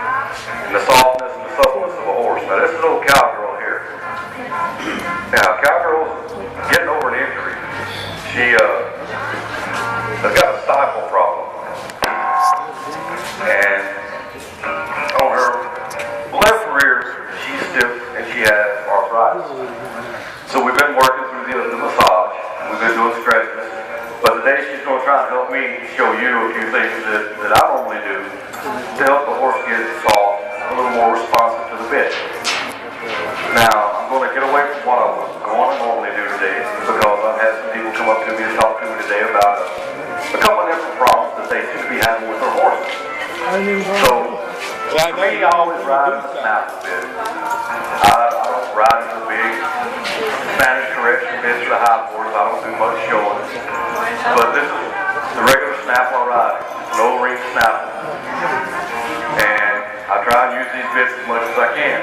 and the softness and the suppleness of a horse. Now this is old Cowgirl here. Now Cowgirl's getting over an injury. She has got a stifle problem, and on her left rear she's stiff and she has arthritis. So we've been working through the massage. We've been doing stretches. But today she's going to try and help me show you a few things that I normally do to help the horse get soft, a little more responsive to the bit. Now, I'm going to get away from what I was going to normally do today because I've had some people come up to me and talk to me today about a couple of different problems that they seem to be having with their horses. So, for me, I always ride in the snap a bit. I don't ride in the big Spanish correction bits or the high boards. I don't do much showing. But this is the regular Snap-on ride. It's an O-ring Snap. And I try and use these bits as much as I can.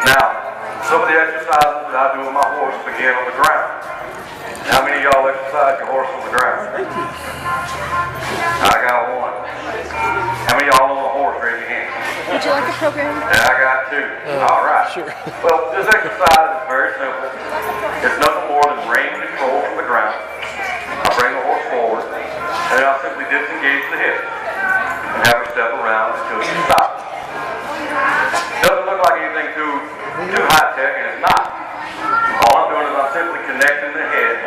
Now, some of the exercises that I do with my horse begin on the ground. How many of y'all exercise your horse on the ground? I got one. How many of y'all on a horse? Raise your hand. Would you like a program? And I got two. All right. Sure. Well, this exercise is very simple. It's nothing more than rein control from the ground. I bring the horse forward, and then I'll simply disengage the hip and have her step around until she stops. It doesn't look like anything too high-tech, and it's not. All I'm doing is I'm simply connecting the head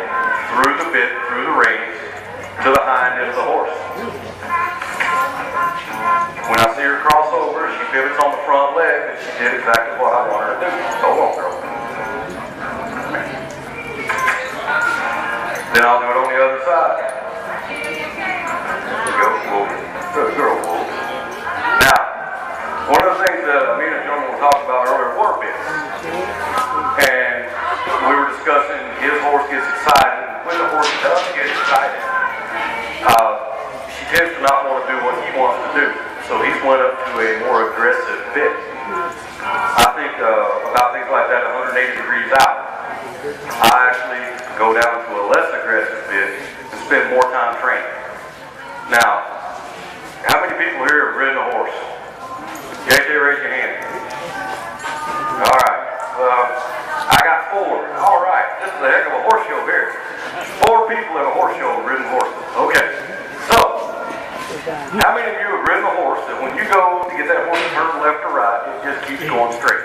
through the bit, through the reins, to the hind end of the horse. When I see her cross over, she pivots on the front leg, and she did exactly what I want her to do. Hold on, girl. Then I'll do it on the other side. Go, wolf. Good girl, wolf. Now, one of the things that me and the gentleman were talking about earlier were bits. And we were discussing his horse gets excited. When the horse does get excited, she tends to not want to do what he wants to do. So he's went up to a more aggressive bit. I think about things like that 180 degrees out. I actually go down to a less aggressive bit and spend more time training. Now, how many people here have ridden a horse? JJ, raise your hand. All right. I got 4. All right. This is a heck of a horse show here. 4 people at a horse show have ridden horses. Okay. So, how many of you have ridden a horse that when you go to get that horse to turn left or right, it just keeps going straight?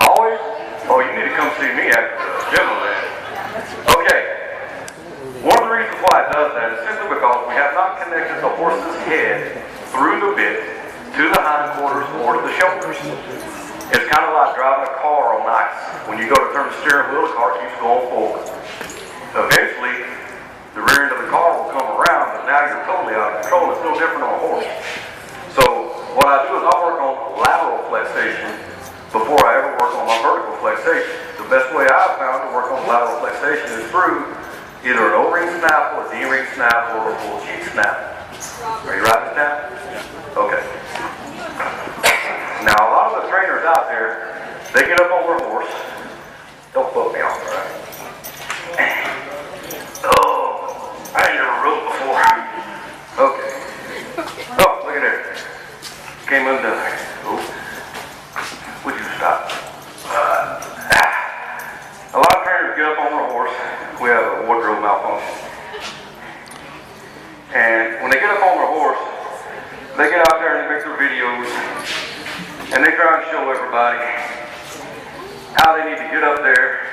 Always? Oh, you need to come see me after the demo then. Okay. One of the reasons why it does that is simply because we have not connected the horse's head through the bit to the hindquarters or to the shoulders. It's kind of like driving a car on ice. When you go to turn the steering wheel, the car keeps going forward. Eventually, the rear end of the car will come around, but now you're totally out of control. It's no different on a horse. So what I do is I work on lateral flexation before I ever work on my vertical flexation. The best way I've found to work on lateral flexation is through either an O-ring snap or a D-ring snap or a full cheek snap. Are you writing this down? Okay. Now a lot of the trainers out there, they get up on their horse. Don't put me on, right? Oh, I ain't never rode before. Okay. Oh, look at there. Came undone. Oh. Would you stop? A lot of trainers get up on their horse. We have a wardrobe malfunction. And when they get up on their horse, they get out there and they make their videos and they try and show everybody how they need to get up there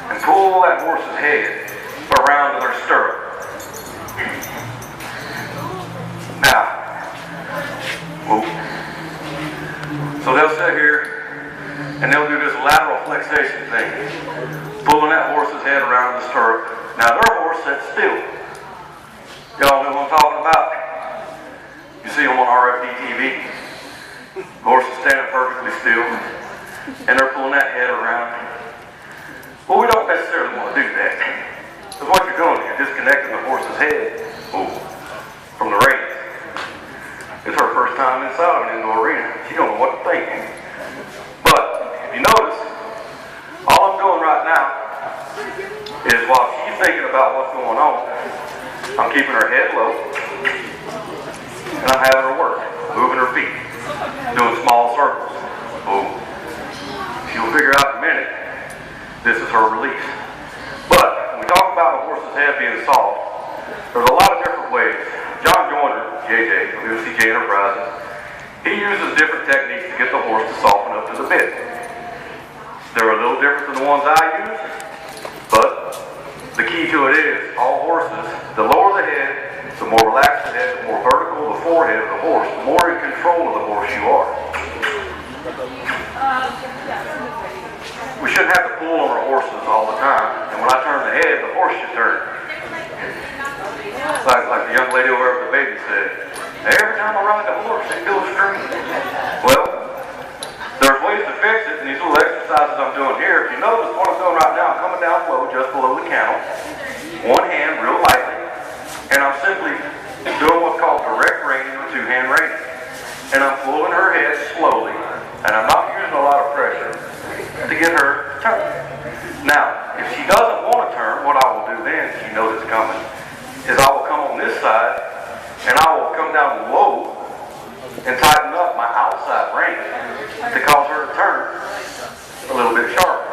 and pull that horse's head around to their stirrup. Now, so they'll sit here and they'll do this lateral flexation thing, pulling that horse's head around the stirrup. Now their horse sits still. Y'all know what I'm talking about? You see them on RFD TV. The horse is standing perfectly still, and they're pulling that head around. Well, we don't necessarily want to do that. Because what you're doing, you're disconnecting the horse's head from the reins. It's her first time inside an indoor arena. She don't know what to think. But if you notice, all I'm doing right now is while she's thinking about what's going on, I'm keeping her head low, and I'm having her work, moving her feet. her release. But when we talk about a horse's head being soft, there's a lot of different ways. John Joyner, JJ, from UCJ Enterprises, he uses different techniques to get the horse to soften up to the bit. They're a little different than the ones I use, but the key to it is, all horses, the lower the head, the more relaxed the head, the more vertical the forehead of the horse, the more in control of the horse you are. We shouldn't have to pull on our horses all the time, and when I turn the head, the horse should turn. Like the young lady over at the baby said, every time I ride the horse, it goes straight. Well, there's ways to fix it, and these little exercises I'm doing here, if you notice what I'm doing right now, I'm coming down low, just below the cantle, one hand real lightly, and I'm simply doing what's called direct reining or two-hand reining. And I'm pulling her head slowly, and I'm not using a lot of pressure to get her to turn. Now, if she doesn't want to turn, what I will do then, if she knows it's coming, is I will come on this side, and I will come down low and tighten up my outside rein to cause her to turn a little bit sharper.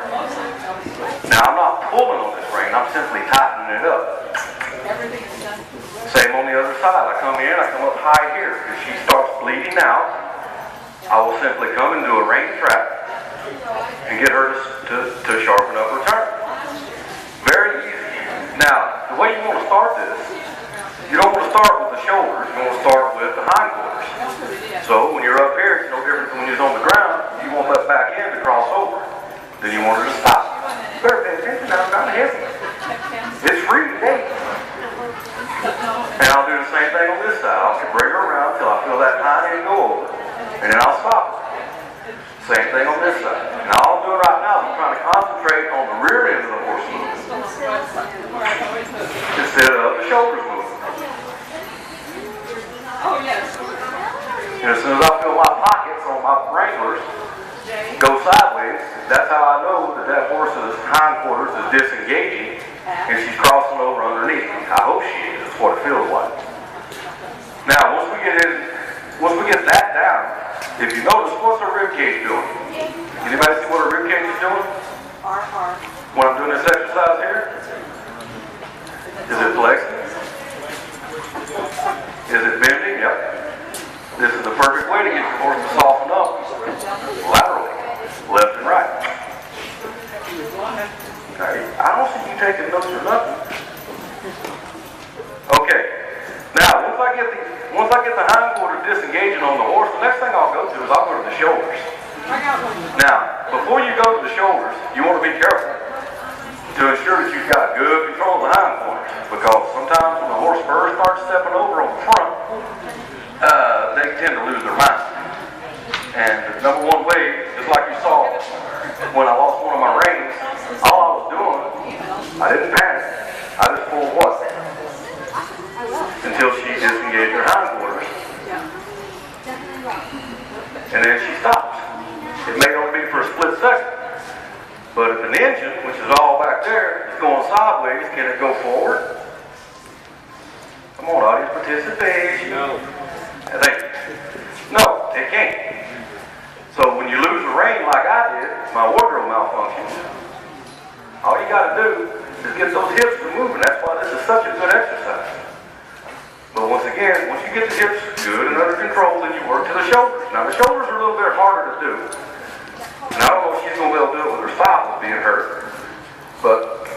Now, I'm not pulling on this rein, I'm simply tightening it up. Same on the other side. I come in, I come up high here. If she starts bleeding out, I will simply come and do a rein trap and get her to sharpen up her turn. Very easy. Now, the way you want to start this, you don't want to start with the shoulders, you want to start with the hindquarters. So when you're up here, it's no different than when you're on the ground. You want that back end to cross over. Then you want her to stop. You better pay attention now, it's kind of heavy. It's free today. And I'll do the same thing on this side. I'll bring her around until I feel that hind end go over. And then I'll stop her. Same thing on this side. And all I'm doing right now is I'm trying to concentrate on the rear end of the horse movement instead of the shoulders moving. And as soon as I feel my pockets on my wranglers go sideways, that's how I know that that horse's hindquarters is disengaging and she's crossing over underneath. I hope she is. That's what it feels like. Now, once we get that down, if you notice, what's her rib cage doing? Anybody see what her rib cage is doing? When I'm doing this exercise here? Is it flexing? Is it bending? Yep. This is the perfect way to get your horse to soften up laterally, left and right. Okay. I don't see you taking notes or nothing. Okay. Now, once I get the hindquarters disengaging on the horse, the next thing I'll go to is I'll go to the shoulders. Now, before you go to the shoulders, you want to be careful to ensure that you've got good control of the hindquarters, because sometimes when the horse first starts stepping over on the front, they tend to lose their mind. And the number one way, just like you saw when I lost one of my reins, all I was doing, I didn't panic. I just pulled what? Until she disengaged her hindquarters. And then she stops. It may only be for a split second. But if an engine, which is all back there, is going sideways, can it go forward? Come on, audience participation. No. No, it can't. So when you lose a rein like I did, my wardrobe malfunctions, all you got to do is get those hips to moving. That's why this is such a good exercise. But once again, once you get the hips good and under control, then you work to the shoulders. Now the shoulders are a little bit harder to do. And I don't know if she's going to be able to do it with her thighs being hurt. But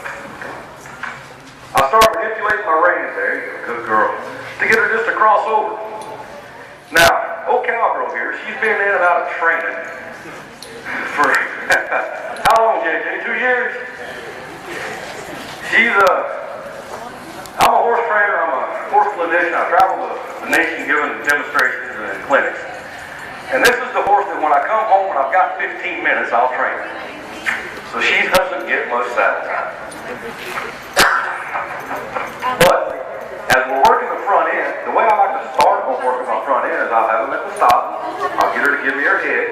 I start manipulating my reins there. You go, good girl. To get her just to cross over. Now, old cowgirl here, she's been in and out of training for how long, JJ? 2 years? I'm a horse trainer, I'm a horse clinician. I travel the nation giving demonstrations and clinics. And this is the horse that when I come home and I've got 15 minutes, I'll train her. So she doesn't get much saddle time. But as we're working the front end, the way I like to start when working my front end is I'll have them at the stop. I'll get her to give me her head.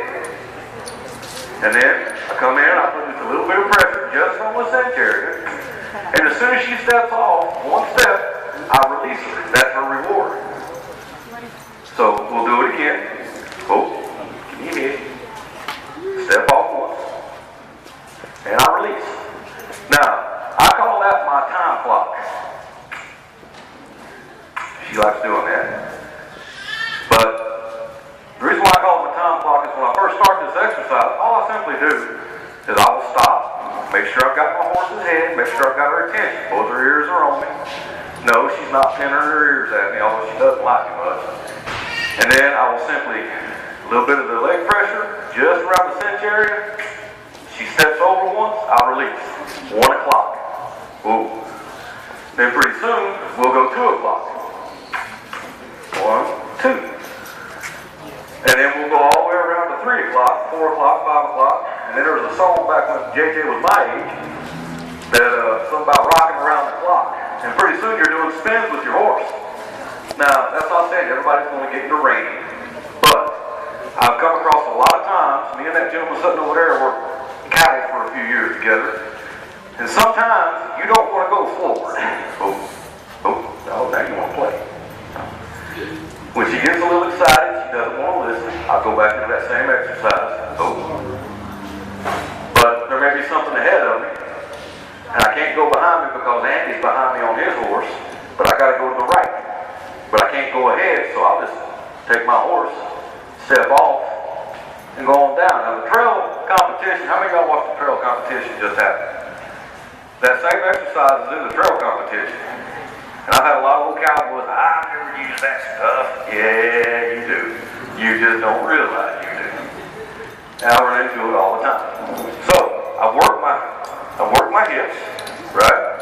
And then I come in, I put just a little bit of pressure just on the cinch area. And as soon as she steps off, one step, I release her. That's her reward. So we'll do it again. Oh, give me a head. Step off once. And I release. exercise, all I simply do is I will stop, make sure I've got my horse's head, make sure I've got her attention. Both her ears are on me. No, she's not pinning her ears at me, although she doesn't like me much. And then I will simply, a little bit of the leg pressure, just around the cinch area. She steps over once, I release. 1 o'clock. Ooh. Then pretty soon, we'll go 2 o'clock. 1, 2. And then we'll go all the way around to 3 o'clock, 4 o'clock, 5 o'clock. And then there was a song back when JJ was my age that something about rocking around the clock. And pretty soon you're doing spins with your horse. Now, that's not saying everybody's going to get into reining, but I've come across a lot of times, me and that gentleman sitting over there were cattle for a few years together, and sometimes you don't want to go forward. Oh, now you want to play. When she gets a little excited, she doesn't want to listen, I'll go back into that same exercise. But there may be something ahead of me, and I can't go behind me because Andy's behind me on his horse, but I got to go to the right. But I can't go ahead, so I'll just take my horse, step off, and go on down. Now the trail competition, how many of y'all watched the trail competition just happen? That same exercise is in the trail competition. And I've had a lot of old cowboys, I've never used that stuff. Yeah, you do. You just don't realize you do. And I run into it all the time. So, I work my hips, right?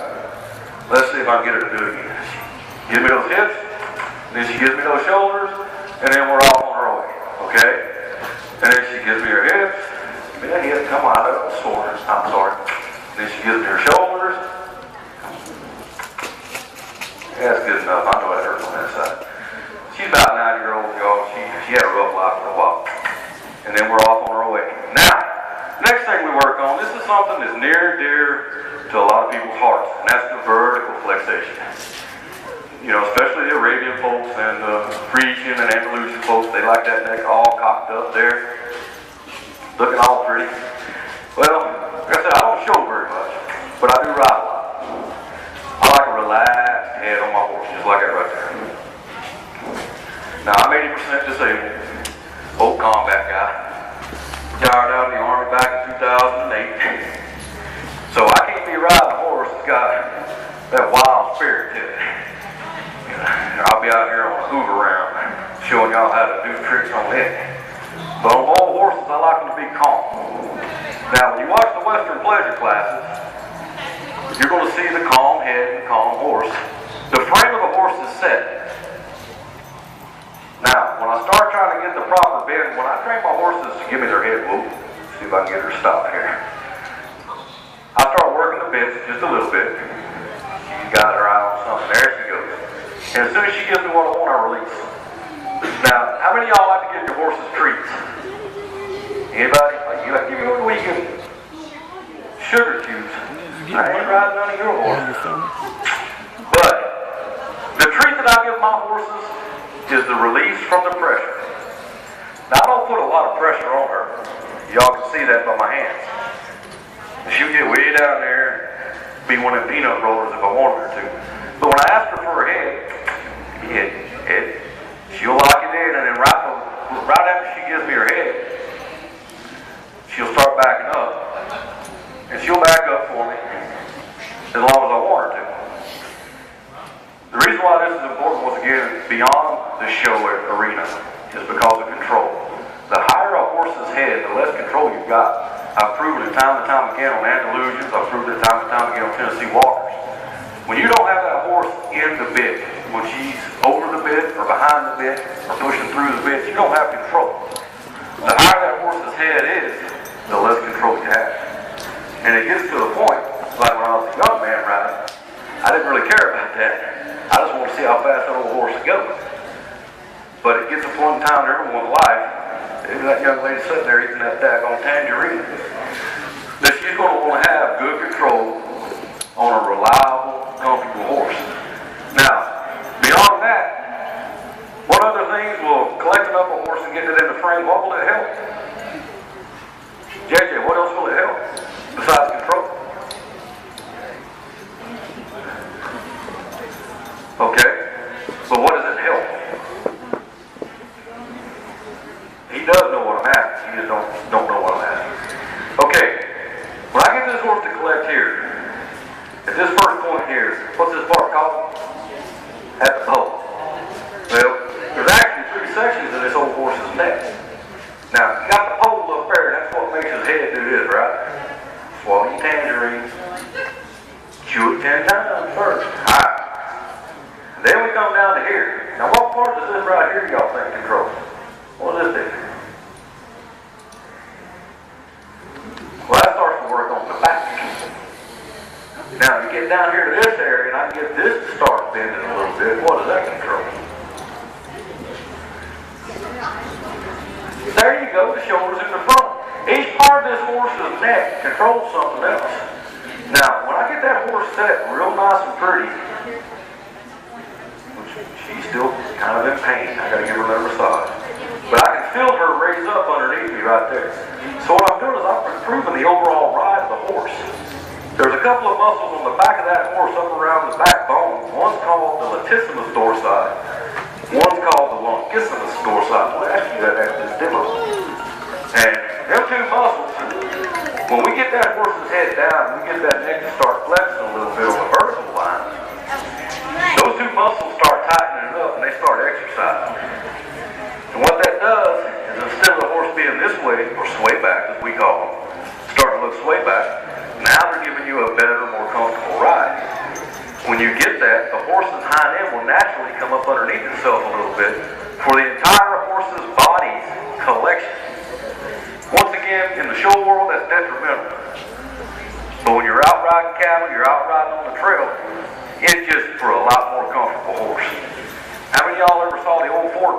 Let's see if I can get her to do it again. Give me those hips, then she gives me those shoulders, and then we're off on our way, okay? And then she gives me her hips, give me the hips, come on, I'm sorry. Then she gives me her shoulders. Yeah, that's good enough. I know that hurts on that side. She's about 90-year-old, y'all. She had a rough life for a while. And then we're off on our way. Now, next thing we work on, this is something that's near and dear to a lot of people's hearts, and that's the vertical flexation. You know, especially the Arabian folks and the Frisian and Andalusian folks, they like that neck all cocked up there, looking all pretty. Well, like I said, I don't show very much, but I do ride a lot. I like a relaxed head on my horse, just like that right there. Now, I'm 80% disabled, old combat guy, retired out of the Army back in 2008. So I can't be riding a horse that's got that wild spirit to it. I'll be out here on a hoover round showing y'all how to do tricks on it. But on all horses, I like them to be calm. Now, when you watch the Western pleasure classes, you're going to see the calm head and the calm horse. The frame of the horse is set. Now, when I start trying to get the proper bend, when I train my horses to give me their head move, see if I can get her to stop here. I start working the bits just a little bit. She's got her eye on something. There she goes. And as soon as she gives me what I want, I release. Now, how many of y'all like to give your horses treats? Anybody? Like you like to give your horse weekend sugar cubes? I ain't riding none of your horses. But the treat that I give my horses is the release from the pressure. Now, I don't put a lot of pressure on her. Y'all can see that by my hands. She'll get way down there, be one of them peanut rollers if I wanted her to. But when I ask her for her head, she'll lock it in, and then right after she gives me her head, she'll start backing up, and she'll back up for me as long as I want her to. The reason why this is important, once again, beyond the show arena, is because of control. The higher a horse's head, the less control you've got. I've proven it time and time again on Andalusians. I've proven it time and time again on Tennessee Walkers. When you don't have that horse in the bit, when she's over the bit or behind the bit or pushing through the bit, you don't have control. The higher that horse's head is, the less control you have. And it gets to the point, like when I was a young man riding, I didn't really care about that. I just want to see how fast that old horse goes. But it gets to a point in time in everyone's life, and that young lady sitting there eating that daggone tangerine, that she's going to want to have good control on a reliable, comfortable horse. Now, beyond that, what other things will collecting up a horse and getting it in the frame, what will it help? JJ, what else will it help besides control? Okay, but what does it help? He does know what I'm asking, he just don't know what I'm Okay, when I get this horse to collect here, at this first point here, what's this part called? At the pole. Well, there's actually 3 sections in this old horse's neck. Now, you got the pole up there, and that's what makes his head do this, right? Swallow your tangerine. Chew it 10 times first. Alright. Then we come down to here. Now, what part does this right here y'all think controls? What does this do? Well, that starts to work on the back. Now, you get down here to this area, and I get this to start bending a little bit. What does that control? There you go, the shoulders in the front. Each part of this horse's neck controls something else. Now, when I get that horse set real nice and pretty, she's still kind of in pain. I gotta give her another massage. But I can feel her raise up underneath me right there. So what I'm doing is I'm improving the overall ride of the horse. There's a couple of muscles on the back of that horse up around the backbone. One's called the latissimus dorsi. One's called the longissimus dorsi. We'll ask you that after this demo. And them 2 muscles, when we get that horse's head down, we get that neck to start flexing a little bit on the vertical line. Those 2 muscles start tightening up and they start exercising. And what that does is instead of the horse being this way, or sway back as we call them, starting to look sway back, now they're giving you a better, more comfortable ride. When you get that, the horse's hind end will naturally come up underneath itself a little bit for the entire horse's body's collection. Once again, in the show world, that's detrimental. But when you're out riding cattle, you're out riding on the trail, it's just for a lot more comfortable horse. How many of y'all ever saw the old Ford